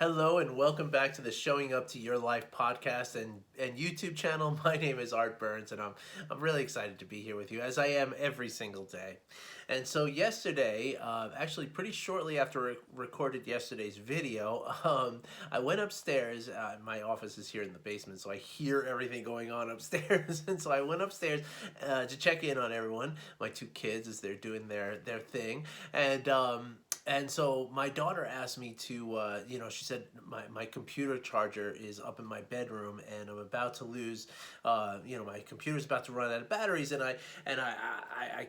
Hello and welcome back to the Showing Up to Your Life podcast and YouTube channel. My name is Art Burns and I'm really excited to be here with you as I am every single day. And so yesterday, actually pretty shortly after I recorded yesterday's video, I went upstairs. My office is here in the basement, so I hear everything going on upstairs. And so I went upstairs to check in on everyone, my two kids as they're doing their thing. And so my daughter asked me to, she said my computer charger is up in my bedroom and I'm about to lose, my computer's about to run out of batteries and I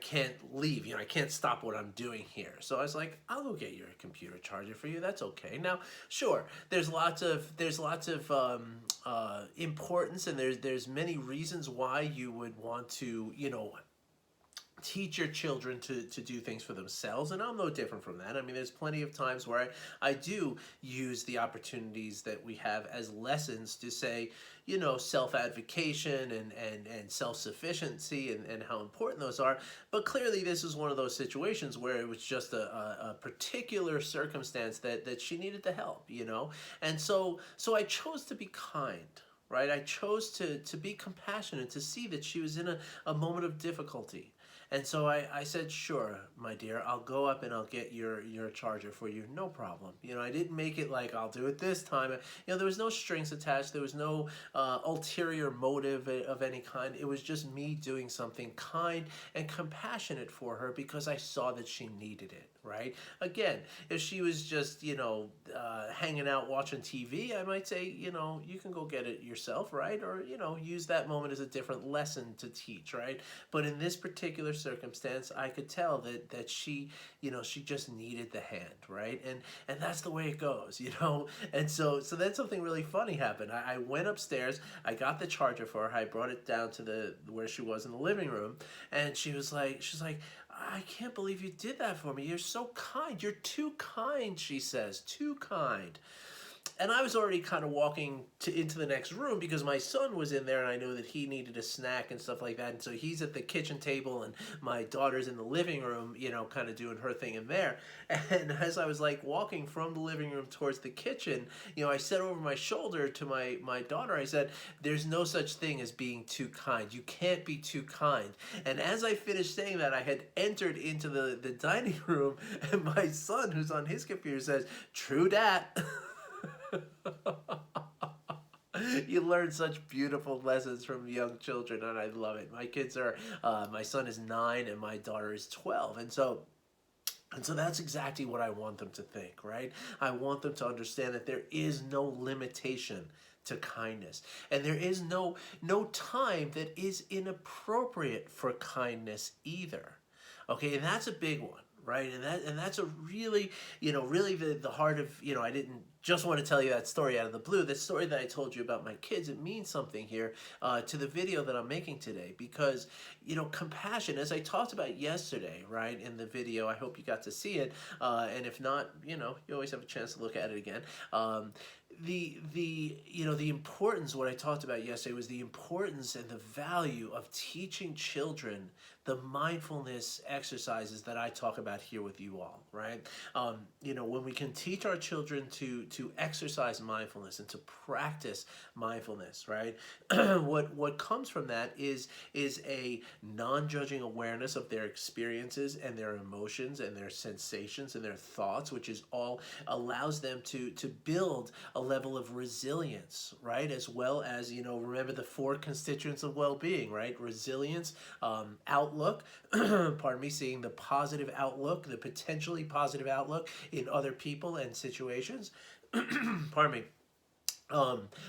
can't leave, I can't stop what I'm doing here. So I was like, I'll go get your computer charger for you. That's okay. Now, sure, there's lots of importance and there's many reasons why you would want to, teach your children to do things for themselves, and I'm no different from that. I mean, there's plenty of times where I do use the opportunities that we have as lessons to say, self-advocation and self-sufficiency and how important those are. But clearly this is one of those situations where it was just a particular circumstance that she needed the help, and so I chose to be kind. Right? I chose to be compassionate, to see that she was in a moment of difficulty. And so I said, sure, my dear, I'll go up and I'll get your charger for you. No problem. I didn't make it like I'll do it this time. There was no strings attached. There was no ulterior motive of any kind. It was just me doing something kind and compassionate for her because I saw that she needed it, right? Again, if she was just, hanging out watching TV, I might say, you can go get it yourself, right? Or, use that moment as a different lesson to teach, right? But in this particular circumstance, I could tell that she, she just needed the hand, right? And that's the way it goes, And so then something really funny happened. I went upstairs, I got the charger for her, I brought it down to where she was in the living room, and she's like, I can't believe you did that for me. You're so kind. You're too kind, she says. Too kind. And I was already kind of walking into the next room because my son was in there and I knew that he needed a snack and stuff like that. And so he's at the kitchen table and my daughter's in the living room, kind of doing her thing in there. And as I was like walking from the living room towards the kitchen, I said over my shoulder to my daughter, I said, there's no such thing as being too kind. You can't be too kind. And as I finished saying that, I had entered into the dining room and my son, who's on his computer, says, true dat. You learn such beautiful lessons from young children, and I love it. My kids are, my son is 9 and my daughter is 12, and so that's exactly what I want them to think, right? I want them to understand that there is no limitation to kindness, and there is no time that is inappropriate for kindness either. Okay, and that's a big one, right? And that's a really, really the heart of, I didn't just want to tell you that story out of the blue. The story that I told you about my kids, it means something here to the video that I'm making today because, compassion, as I talked about yesterday, right, in the video, I hope you got to see it. And if not, you always have a chance to look at it again. The importance, what I talked about yesterday was the importance and the value of teaching children the mindfulness exercises that I talk about here with you all, right? When we can teach our children to exercise mindfulness and to practice mindfulness, right? What comes from that is a non-judging awareness of their experiences and their emotions and their sensations and their thoughts, which is all allows them to build a level of resilience, right? As well as, remember the 4 constituents of well-being, right? Resilience, outlook, pardon me, seeing the positive outlook, the potentially positive outlook in other people and situations. Pardon me.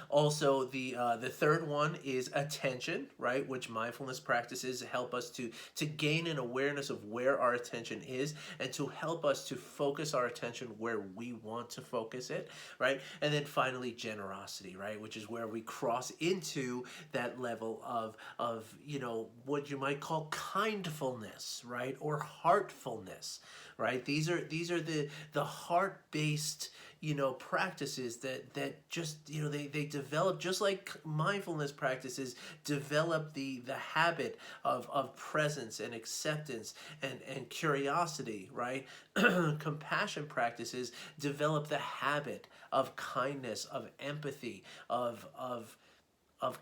Also, the third one is attention, right? Which mindfulness practices help us to gain an awareness of where our attention is and to help us to focus our attention where we want to focus it, right? And then finally, generosity, right? Which is where we cross into that level of what you might call kindfulness, right? Or heartfulness. right? These are the heart-based, practices that just, they develop, just like mindfulness practices develop the habit of presence and acceptance and curiosity, right? Compassion practices develop the habit of kindness, of empathy, of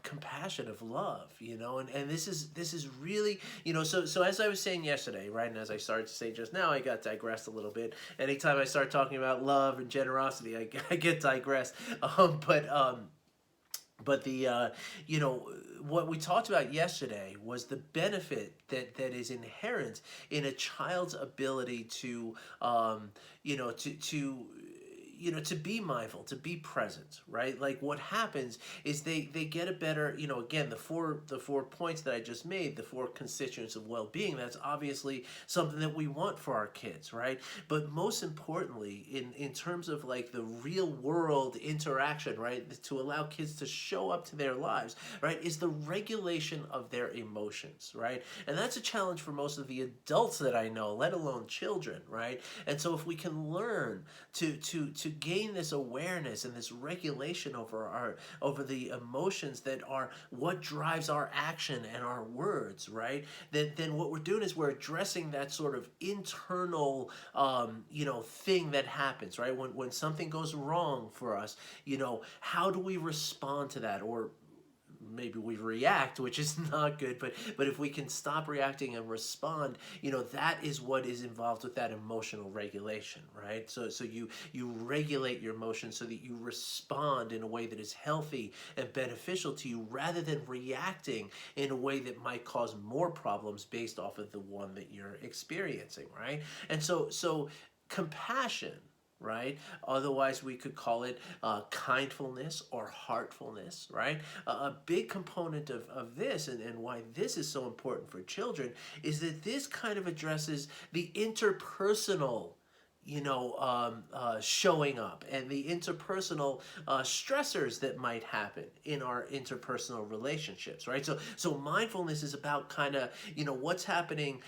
compassion, of love, and this is really, so as I was saying yesterday, right, and as I started to say just now, I got digressed a little bit. Anytime I start talking about love and generosity, I get digressed. But the what we talked about yesterday was the benefit that is inherent in a child's ability to to be mindful, to be present, right? Like what happens is they get a better, again, the four points that I just made, the four constituents of well-being. That's obviously something that we want for our kids, right? But most importantly, in terms of like the real world interaction, right, to allow kids to show up to their lives, right, is the regulation of their emotions, right? And that's a challenge for most of the adults that I know, let alone children, right? And so if we can learn to gain this awareness and this regulation over the emotions that are what drives our action and our words, right? Then what we're doing is we're addressing that sort of internal thing that happens, right? When something goes wrong for us, how do we respond to that? Or maybe we react, which is not good, but if we can stop reacting and respond, that is what is involved with that emotional regulation, right? So you regulate your emotions so that you respond in a way that is healthy and beneficial to you, rather than reacting in a way that might cause more problems based off of the one that you're experiencing, right? And so compassion, right? Otherwise, we could call it kindfulness or heartfulness, right? A big component of this, and why this is so important for children, is that this kind of addresses the interpersonal showing up, and the interpersonal stressors that might happen in our interpersonal relationships, right? So mindfulness is about kind of, what's happening,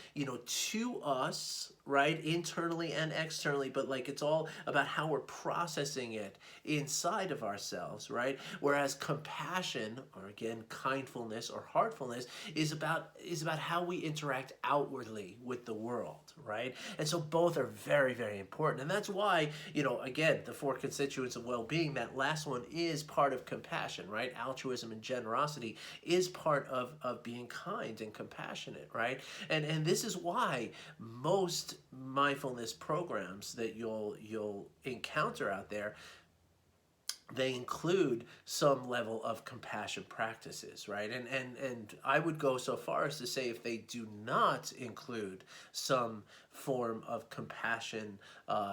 to us, right, internally and externally, but like it's all about how we're processing it inside of ourselves, right? Whereas compassion, or again kindfulness or heartfulness, is about how we interact outwardly with the world, right? And so both are very, very important. And that's why, again, the four constituents of well-being, that last one is part of compassion, right? Altruism and generosity is part of being kind and compassionate, right? And this is why most mindfulness programs that you'll encounter out there, they include some level of compassion practices, right? And I would go so far as to say, if they do not include some form of compassion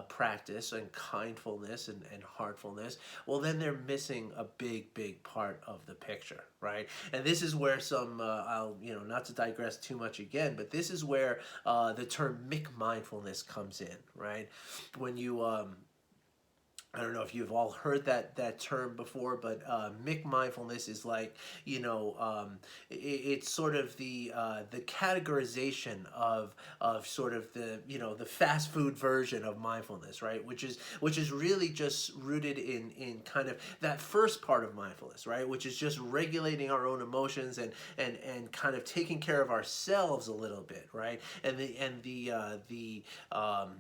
practice and kindfulness and heartfulness, well, then they're missing a big part of the picture, right? And this is where I'll, not to digress too much again, but this is where the term mick mindfulness comes in, right? When you I don't know if you've all heard that term before, but mick mindfulness is like, it's sort of the categorization of sort of the fast food version of mindfulness, right? Which is really just rooted in kind of that first part of mindfulness, right? Which is just regulating our own emotions and kind of taking care of ourselves a little bit, right? And the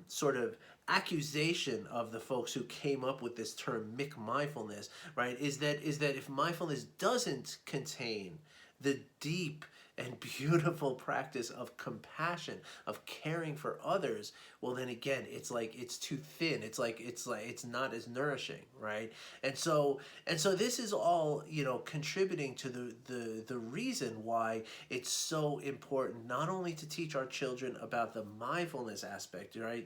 sort of accusation of the folks who came up with this term mick mindfulness, right, is that if mindfulness doesn't contain the deep and beautiful practice of compassion, of caring for others, well, then again, it's like it's too thin. It's like it's not as nourishing, right? And so this is all, contributing to the reason why it's so important not only to teach our children about the mindfulness aspect, right?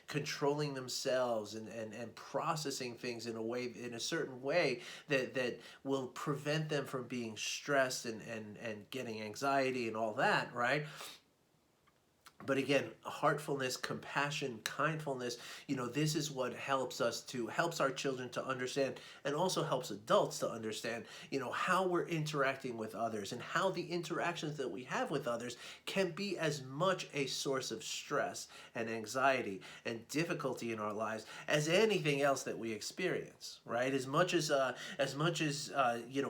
Controlling themselves and processing things in a certain way that will prevent them from being stressed and getting anxiety and all that, right? But again, heartfulness, compassion, kindfulness, this is what helps our children to understand, and also helps adults to understand, how we're interacting with others, and how the interactions that we have with others can be as much a source of stress and anxiety and difficulty in our lives as anything else that we experience, right? As much as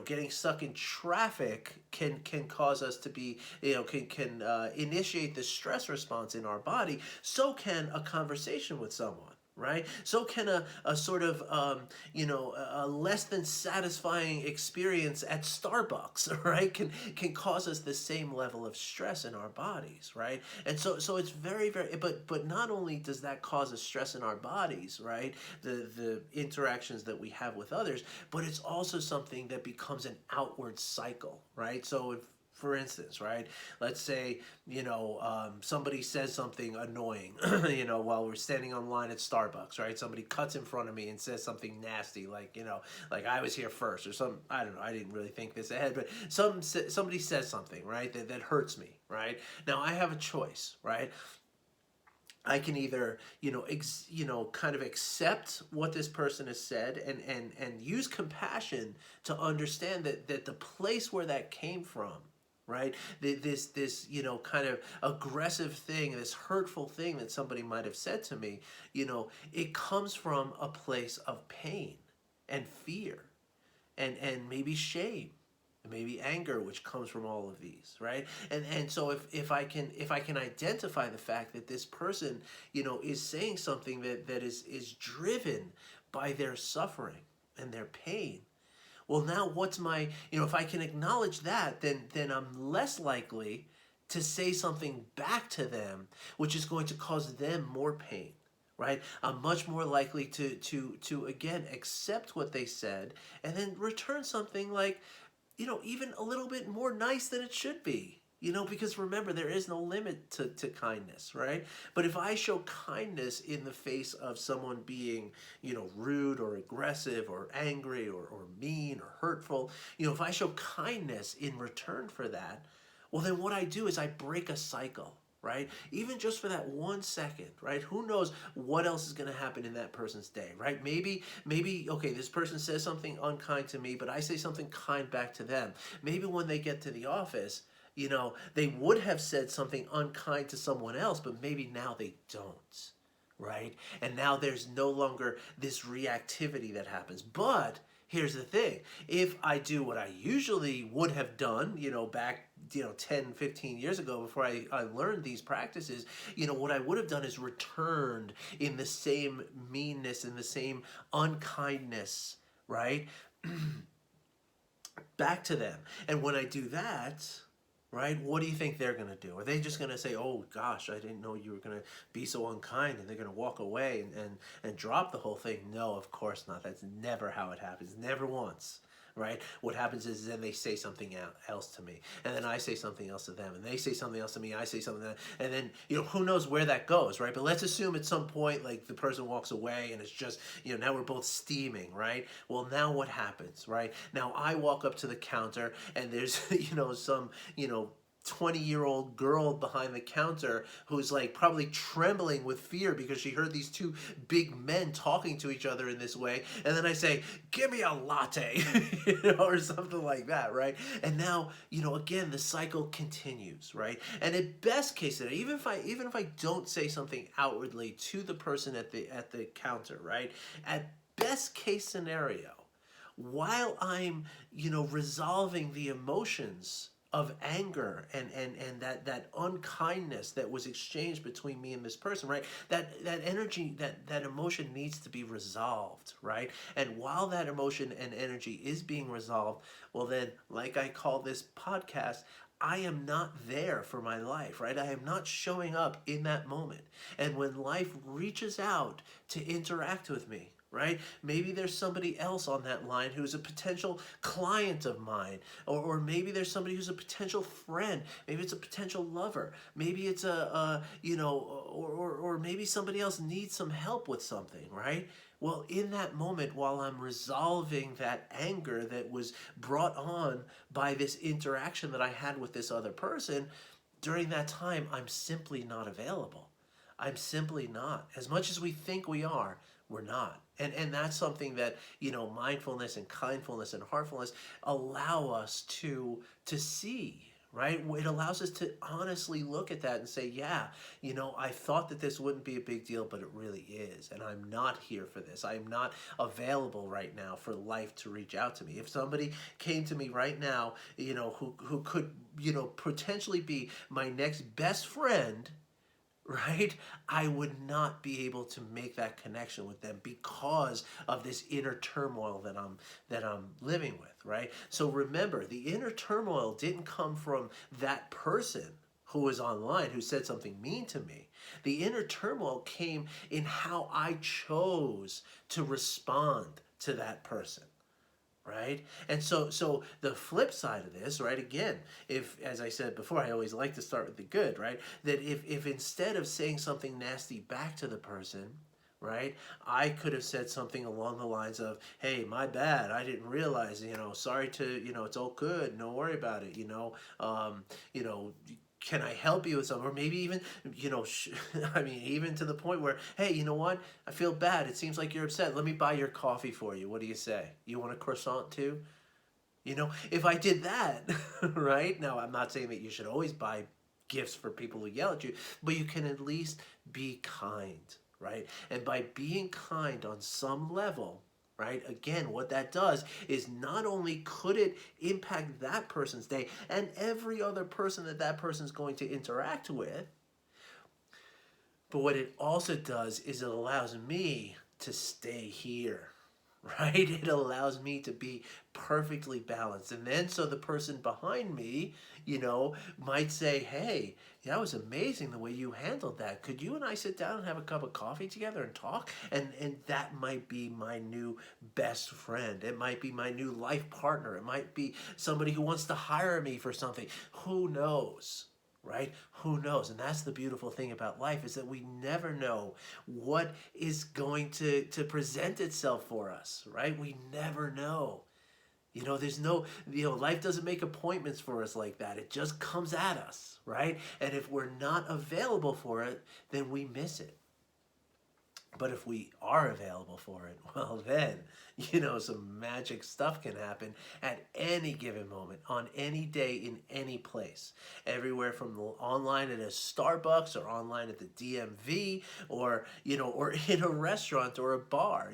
getting stuck in traffic can cause us to be, can initiate the stress response in our body, so can a conversation with someone, right? So can a sort of a less than satisfying experience at Starbucks, right, can cause us the same level of stress in our bodies, right? And so it's very, very, but not only does that cause a stress in our bodies, right, the interactions that we have with others, but it's also something that becomes an outward cycle, right? So if, for instance, right, let's say, somebody says something annoying, while we're standing on line at Starbucks, right? Somebody cuts in front of me and says something nasty, like I was here first, or some, I don't know, I didn't really think this ahead, but somebody says something, right, that hurts me, right? Now I have a choice, right? I can either, kind of accept what this person has said, and use compassion to understand that the place where that came from, right? This kind of aggressive thing, this hurtful thing that somebody might have said to me, it comes from a place of pain and fear, and maybe shame, and maybe anger, which comes from all of these, right? And so if I can identify the fact that this person, is saying something that is driven by their suffering and their pain, well, now what's my, if I can acknowledge that, then I'm less likely to say something back to them, which is going to cause them more pain, right? I'm much more likely to again accept what they said, and then return something like, even a little bit more nice than it should be. Because remember, there is no limit to kindness, right? But if I show kindness in the face of someone being, rude or aggressive or angry or mean or hurtful, if I show kindness in return for that, well, then what I do is I break a cycle, right? Even just for that 1 second, right? Who knows what else is going to happen in that person's day, right? Maybe, okay, this person says something unkind to me, but I say something kind back to them. Maybe when they get to the office, they would have said something unkind to someone else, but maybe now they don't, right? And now there's no longer this reactivity that happens. But here's the thing. If I do what I usually would have done, back, 10, 15 years ago, before I learned these practices, what I would have done is returned in the same meanness, in the same unkindness, right? Back to them. And when I do that, right, what do you think they're going to do? Are they just going to say, oh gosh, I didn't know you were going to be so unkind, and they're going to walk away and drop the whole thing? No, of course not. That's never how it happens. Never once. Right? What happens is then they say something else to me, and then I say something else to them, and they say something else to me, I say something to them, and then, who knows where that goes, right? But let's assume at some point, like, the person walks away, and it's just, now we're both steaming, right? Well, now what happens, right? Now I walk up to the counter, and there's, some, 20-year-old girl behind the counter who's like probably trembling with fear because she heard these two big men talking to each other in this way, and then I say, give me a latte, or something like that, right? And now, again, the cycle continues, right? And at best case scenario, even if I don't say something outwardly to the person at the counter, right, at best case scenario, while I'm, resolving the emotions of anger and that unkindness that was exchanged between me and this person, right? That energy, that emotion needs to be resolved, right? And while that emotion and energy is being resolved, well then, like I call this podcast, I am not there for my life, right? I am not showing up in that moment. And when life reaches out to interact with me, right? Maybe there's somebody else on that line who's a potential client of mine, or maybe there's somebody who's a potential friend. Maybe it's a potential lover. Maybe it's or maybe somebody else needs some help with something, right? Well, in that moment, while I'm resolving that anger that was brought on by this interaction that I had with this other person, during that time, I'm simply not available. I'm simply not. As much as we think we are, we're not. And that's something that, mindfulness and kindfulness and heartfulness allow us to see, right? It allows us to honestly look at that and say, yeah, I thought that this wouldn't be a big deal, but it really is. And I'm not here for this. I'm not available right now for life to reach out to me. If somebody came to me right now, who could, potentially be my next best friend, right, I would not be able to make that connection with them because of this inner turmoil that I'm living with, right? So remember, the inner turmoil didn't come from that person who was online who said something mean to me. The inner turmoil came in how I chose to respond to that person. Right? And so the flip side of this, right, again, if, as I said before, I always like to start with the good, right? That if instead of saying something nasty back to the person, right, I could have said something along the lines of, hey, my bad, I didn't realize, sorry to, it's all good, don't worry about it, you know, can I help you with something? Or maybe even, I mean, even to the point where, hey, you know what? I feel bad. It seems like you're upset. Let me buy your coffee for you. What do you say? You want a croissant too? If I did that, right? Now, I'm not saying that you should always buy gifts for people who yell at you, but you can at least be kind, right? And by being kind on some level, right? Again, what that does is not only could it impact that person's day and every other person that person's going to interact with, but what it also does is it allows me to stay here, right? It allows me to be perfectly balanced. And then so the person behind me, might say, hey, that was amazing the way you handled that. Could you and I sit down and have a cup of coffee together and talk? And that might be my new best friend. It might be my new life partner. It might be somebody who wants to hire me for something. Who knows? Right? Who knows? And that's the beautiful thing about life, is that we never know what is going to present itself for us, right? We never know. There's no, life doesn't make appointments for us like that. It just comes at us, right? And if we're not available for it, then we miss it. But if we are available for it, well then, some magic stuff can happen at any given moment, on any day, in any place. Everywhere from online at a Starbucks, or online at the DMV, or, or in a restaurant or a bar.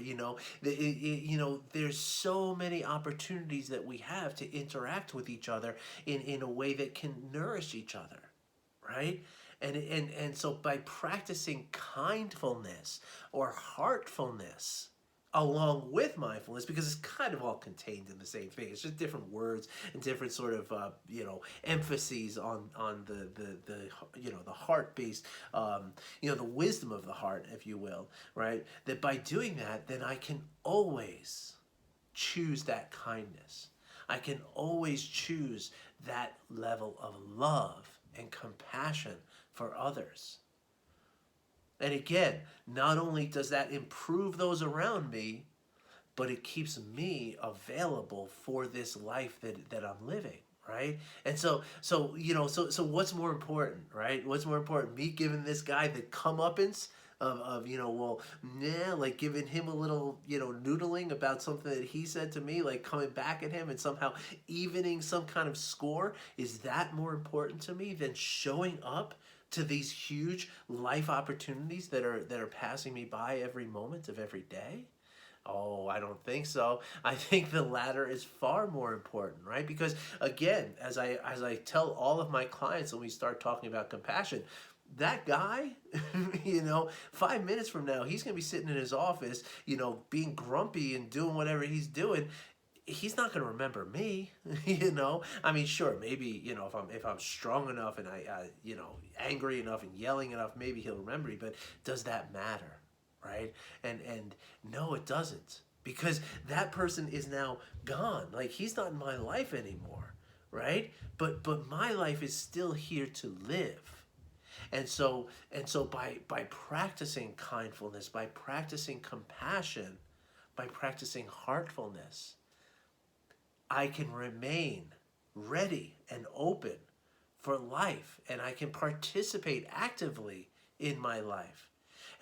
There's so many opportunities that we have to interact with each other in a way that can nourish each other, right? And so by practicing kindfulness or heartfulness along with mindfulness, because it's kind of all contained in the same thing, it's just different words and different sort of emphases on the heart based, the wisdom of the heart, if you will, right? That by doing that, then I can always choose that kindness. I can always choose that level of love and compassion for others. And again, not only does that improve those around me, but it keeps me available for this life that I'm living, right? And so what's more important, right? What's more important, me giving this guy the comeuppance of like giving him a little, noodling about something that he said to me, like coming back at him and somehow evening some kind of score? Is that more important to me than showing up to these huge life opportunities that are passing me by every moment of every day? Oh, I don't think so. I think the latter is far more important, right? Because again, as I tell all of my clients when we start talking about compassion, that guy, 5 minutes from now, he's going to be sitting in his office, being grumpy and doing whatever he's doing. He's not going to remember me, I mean, sure, maybe, if I'm strong enough and I angry enough and yelling enough, maybe he'll remember me, but does that matter, right? And no, it doesn't, because that person is now gone. Like, he's not in my life anymore, right? But my life is still here to live. And so by practicing kindfulness, by practicing compassion, by practicing heartfulness, I can remain ready and open for life, and I can participate actively in my life.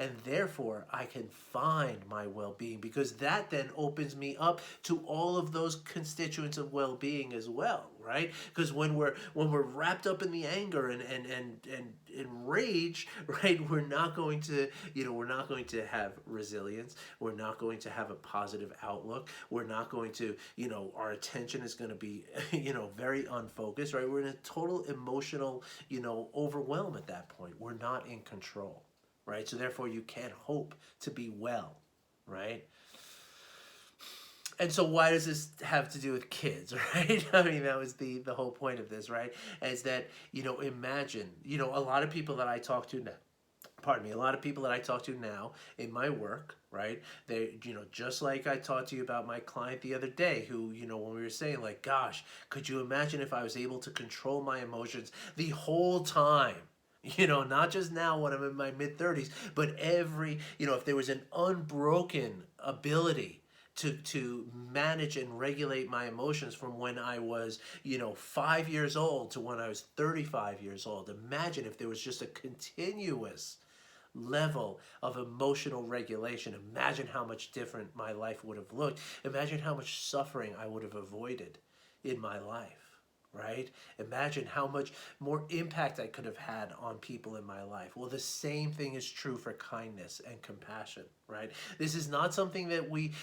And therefore, I can find my well-being, because that then opens me up to all of those constituents of well-being as well, right? Because when we're wrapped up in the anger and rage, right, we're not going to, we're not going to have resilience. We're not going to have a positive outlook. We're not going to, our attention is going to be, very unfocused, right? We're in a total emotional, overwhelm at that point. We're not in control. Right? So therefore you can't hope to be well, right? And so why does this have to do with kids, right? I mean, that was the whole point of this, right? Is that, imagine, a lot of people that I talk to now, a lot of people that I talk to now in my work, right? They, just like I talked to you about my client the other day who, when we were saying like, gosh, could you imagine if I was able to control my emotions the whole time? Not just now when I'm in my mid-30s, but if there was an unbroken ability to manage and regulate my emotions from when I was, 5 years old to when I was 35 years old. Imagine if there was just a continuous level of emotional regulation. Imagine how much different my life would have looked. Imagine how much suffering I would have avoided in my life. Right? Imagine how much more impact I could have had on people in my life. Well, the same thing is true for kindness and compassion, right? This is not something that we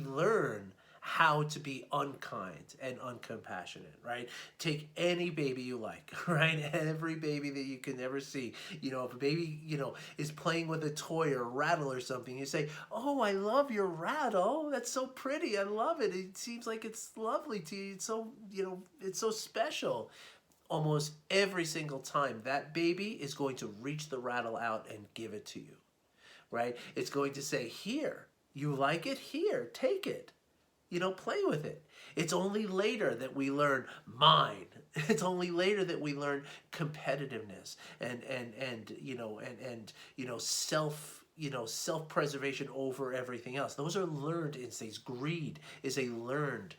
learn how to be unkind and uncompassionate, right? Take any baby you like, right? Every baby that you can ever see. If a baby, is playing with a toy or a rattle or something, you say, "Oh, I love your rattle. That's so pretty. I love it. It seems like it's lovely to you. It's so, it's so special." Almost every single time, that baby is going to reach the rattle out and give it to you, right? It's going to say, "Here, you like it? Here, take it. Play with it." It's only later that we learn mine. It's only later that we learn competitiveness and self-preservation over everything else. Those are learned instincts. Greed is a learned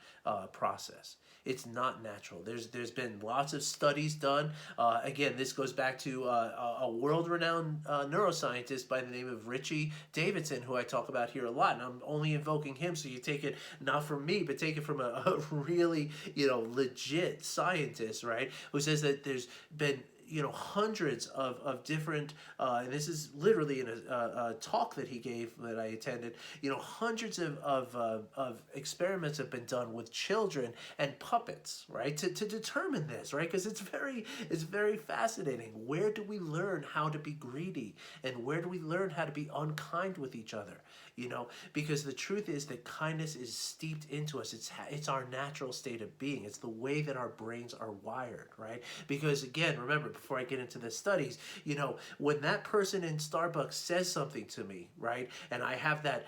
process. It's not natural. There's been lots of studies done. Again, this goes back to a world-renowned neuroscientist by the name of Richie Davidson, who I talk about here a lot. And I'm only invoking him, so you take it not from me, but take it from a really legit scientist, right? Who says that there's been hundreds of different, and this is literally in a talk that he gave that I attended, hundreds of experiments have been done with children and puppets, right, to determine this, right, because it's very fascinating. Where do we learn how to be greedy, and where do we learn how to be unkind with each other? Because the truth is that kindness is steeped into us. It's our natural state of being. It's the way that our brains are wired, right? Because again, remember, before I get into the studies, when that person in Starbucks says something to me, right, and I have that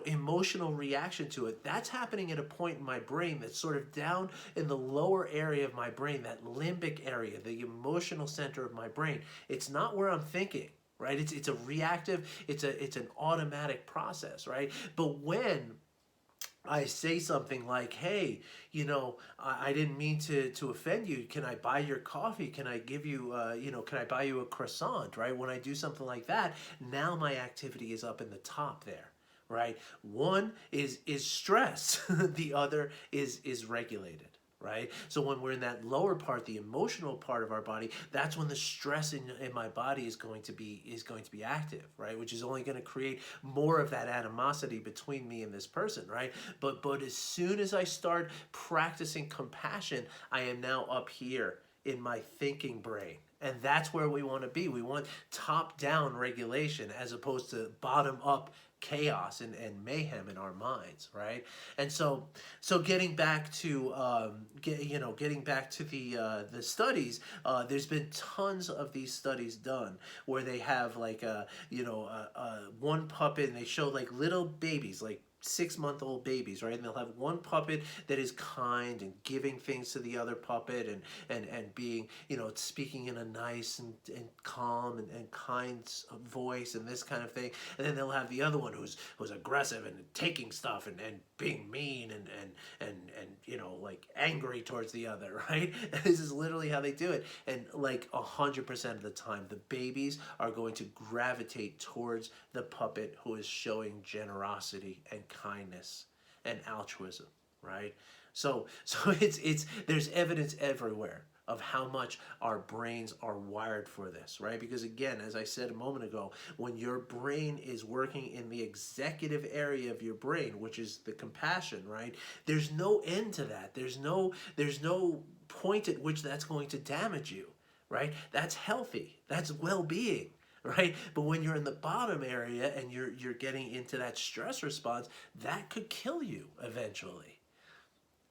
emotional reaction to it, that's happening at a point in my brain that's sort of down in the lower area of my brain, that limbic area, the emotional center of my brain. It's not where I'm thinking. Right? It's a reactive, it's an automatic process, right? But when I say something like, "Hey, I didn't mean to offend you. Can I buy your coffee? Can I give you, can I buy you a croissant?" Right? When I do something like that, now my activity is up in the top there, right? One is stress. The other is regulated. Right? So when we're in that lower part, the emotional part of our body, that's when the stress in my body is going to be active, right? Which is only going to create more of that animosity between me and this person, right? But as soon as I start practicing compassion, I am now up here in my thinking brain. And that's where we want to be. We want top-down regulation as opposed to bottom-up chaos and mayhem in our minds, right? And so getting back to the studies, there's been tons of these studies done where they have like one puppet and they show like little babies, like 6-month-old babies, right? And they'll have one puppet that is kind and giving things to the other puppet, and being, speaking in a nice and calm and kind voice and this kind of thing. And then they'll have the other one who's aggressive and taking stuff and being mean and like angry towards the other, right? This is literally how they do it. And like 100% of the time, the babies are going to gravitate towards the puppet who is showing generosity and kindness and altruism, right? So it's there's evidence everywhere of how much our brains are wired for this, right? Because again, as I said a moment ago, when your brain is working in the executive area of your brain, which is the compassion, right? There's no end to that. There's no point at which that's going to damage you, right? That's healthy. That's well-being, right? But when you're in the bottom area and you're getting into that stress response, that could kill you eventually.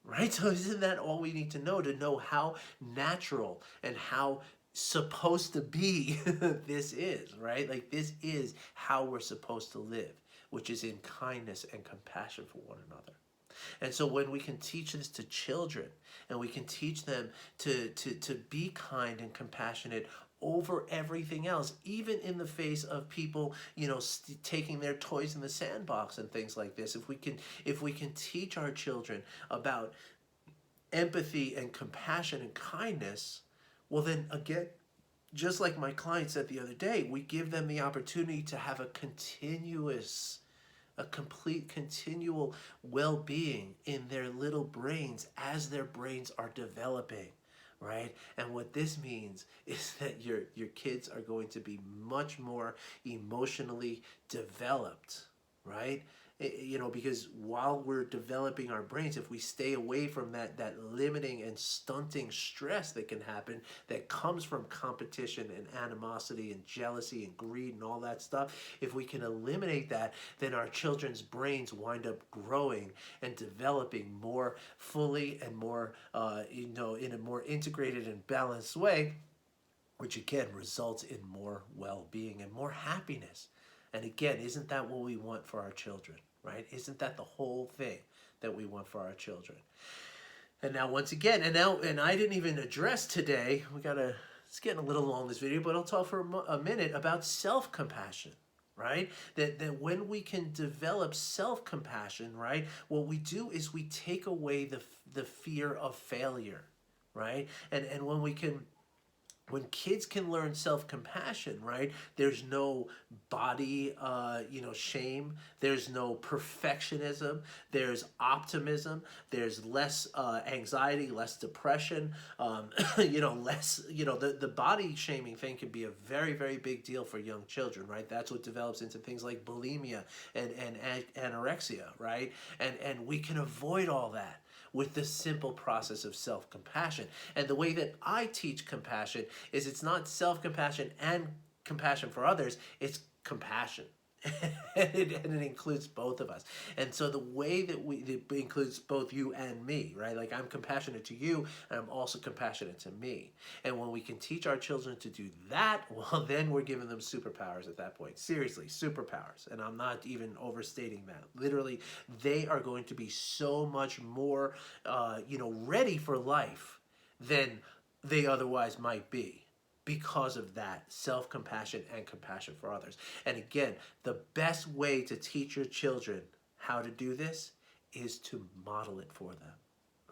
Right? So isn't that all we need to know how natural and how supposed to be this is, right? Like this is how we're supposed to live, which is in kindness and compassion for one another. And so when we can teach this to children and we can teach them to be kind and compassionate over everything else, even in the face of people, taking their toys in the sandbox and things like this. If we can teach our children about empathy and compassion and kindness, well then again, just like my client said the other day, we give them the opportunity to have a complete continual well-being in their little brains as their brains are developing. Right? And what this means is that your kids are going to be much more emotionally developed, right? Because while we're developing our brains, if we stay away from that limiting and stunting stress that can happen, that comes from competition and animosity and jealousy and greed and all that stuff, if we can eliminate that, then our children's brains wind up growing and developing more fully and more, in a more integrated and balanced way, which again results in more well-being and more happiness. And again, isn't that what we want for our children, right? Isn't that the whole thing that we want for our children? And now once again, and I didn't even address today, it's getting a little long this video, but I'll talk for a minute about self-compassion, right? That when we can develop self-compassion, right, what we do is we take away the fear of failure, right? And when kids can learn self-compassion, right, there's no body, shame. There's no perfectionism. There's optimism. There's less anxiety, less depression, less, the body shaming thing can be a very, very big deal for young children, right? That's what develops into things like bulimia and anorexia, right? And we can avoid all that with the simple process of self-compassion. And the way that I teach compassion is it's not self-compassion and compassion for others, it's compassion. and it includes both of us. And so the way that it includes both you and me, right? Like I'm compassionate to you, and I'm also compassionate to me. And when we can teach our children to do that, well, then we're giving them superpowers at that point. Seriously, superpowers. And I'm not even overstating that. Literally, they are going to be so much more, ready for life than they otherwise might be, because of that self-compassion and compassion for others. And again, the best way to teach your children how to do this is to model it for them,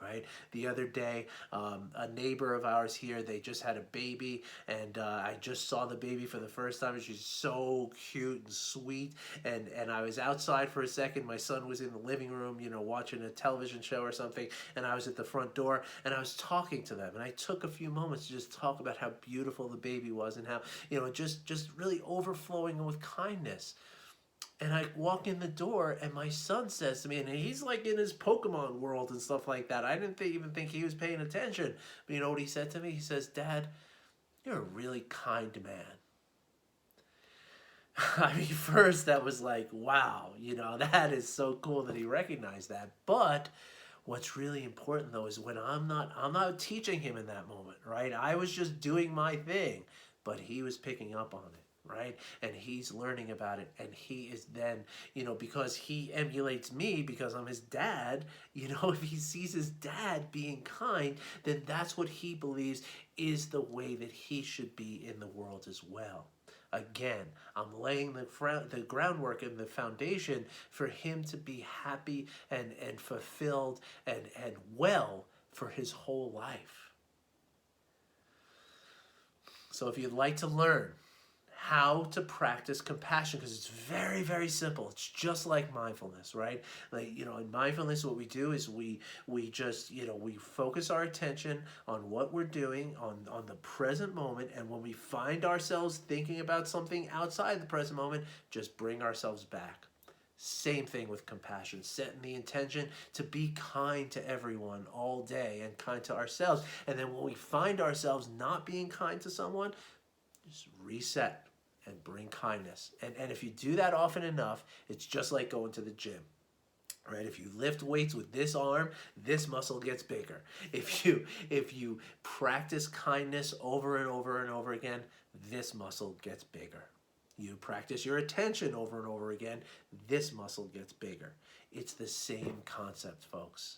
right? The other day, a neighbor of ours here, they just had a baby, and I just saw the baby for the first time, and she's so cute and sweet, and I was outside for a second. My son was in the living room, watching a television show or something, and I was at the front door, and I was talking to them, and I took a few moments to just talk about how beautiful the baby was, and how, just really overflowing with kindness. And I walk in the door, and my son says to me, and he's like in his Pokemon world and stuff like that. I didn't even think he was paying attention. But you know what he said to me? He says, "Dad, you're a really kind man." I mean, first that was like, wow, that is so cool that he recognized that. But what's really important though is when I'm not teaching him in that moment, right? I was just doing my thing, but he was picking up on it. right? And he's learning about it, and he is then, because he emulates me because I'm his dad, if he sees his dad being kind, then that's what he believes is the way that he should be in the world as well. Again, I'm laying the groundwork and the foundation for him to be happy and fulfilled and well for his whole life. So if you'd like to learn how to practice compassion, because it's very, very simple. It's just like mindfulness, right? Like, in mindfulness, what we do is we just, we focus our attention on what we're doing, on the present moment. And when we find ourselves thinking about something outside the present moment, just bring ourselves back. Same thing with compassion, setting the intention to be kind to everyone all day and kind to ourselves. And then when we find ourselves not being kind to someone, just reset and bring kindness. And if you do that often enough, it's just like going to the gym. Right? If you lift weights with this arm, this muscle gets bigger. If you practice kindness over and over and over again, this muscle gets bigger. You practice your attention over and over again, this muscle gets bigger. It's the same concept, folks.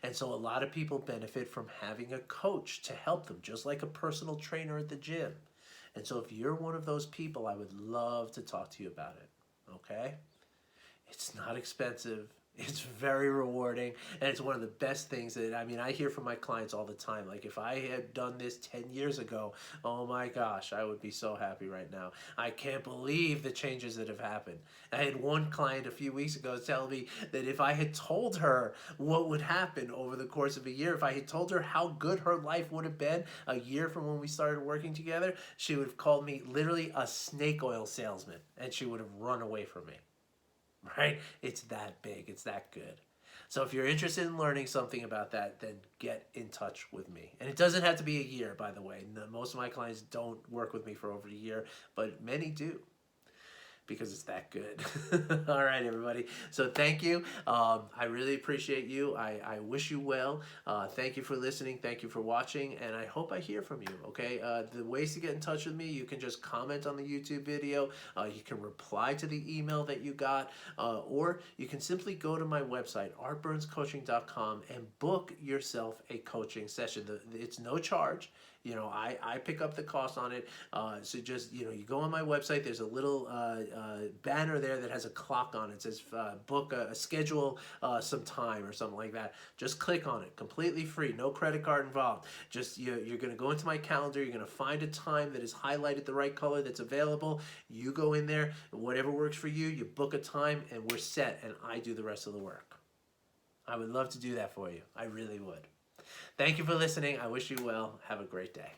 And so a lot of people benefit from having a coach to help them, just like a personal trainer at the gym. And so if you're one of those people, I would love to talk to you about it, okay? It's not expensive. It's very rewarding, and it's one of the best things that, I hear from my clients all the time. Like, if I had done this 10 years ago, oh my gosh, I would be so happy right now. I can't believe the changes that have happened. I had one client a few weeks ago tell me that if I had told her what would happen over the course of a year, if I had told her how good her life would have been a year from when we started working together, she would have called me literally a snake oil salesman, and she would have run away from me. Right? It's that big. It's that good. So if you're interested in learning something about that, then get in touch with me. And it doesn't have to be a year, by the way. Most of my clients don't work with me for over a year, but many do, because it's that good. All right, everybody. So thank you. I really appreciate you. I wish you well. Thank you for listening. Thank you for watching. And I hope I hear from you, okay? The ways to get in touch with me, you can just comment on the YouTube video. You can reply to the email that you got. Or you can simply go to my website, artburnscoaching.com, and book yourself a coaching session. It's no charge. I pick up the cost on it. So just, you go on my website. There's a little banner there that has a clock on it. It says book a schedule some time or something like that. Just click on it. Completely free. No credit card involved. Just you're going to go into my calendar. You're going to find a time that is highlighted the right color that's available. You go in there. Whatever works for you, you book a time, and we're set, and I do the rest of the work. I would love to do that for you. I really would. Thank you for listening. I wish you well. Have a great day.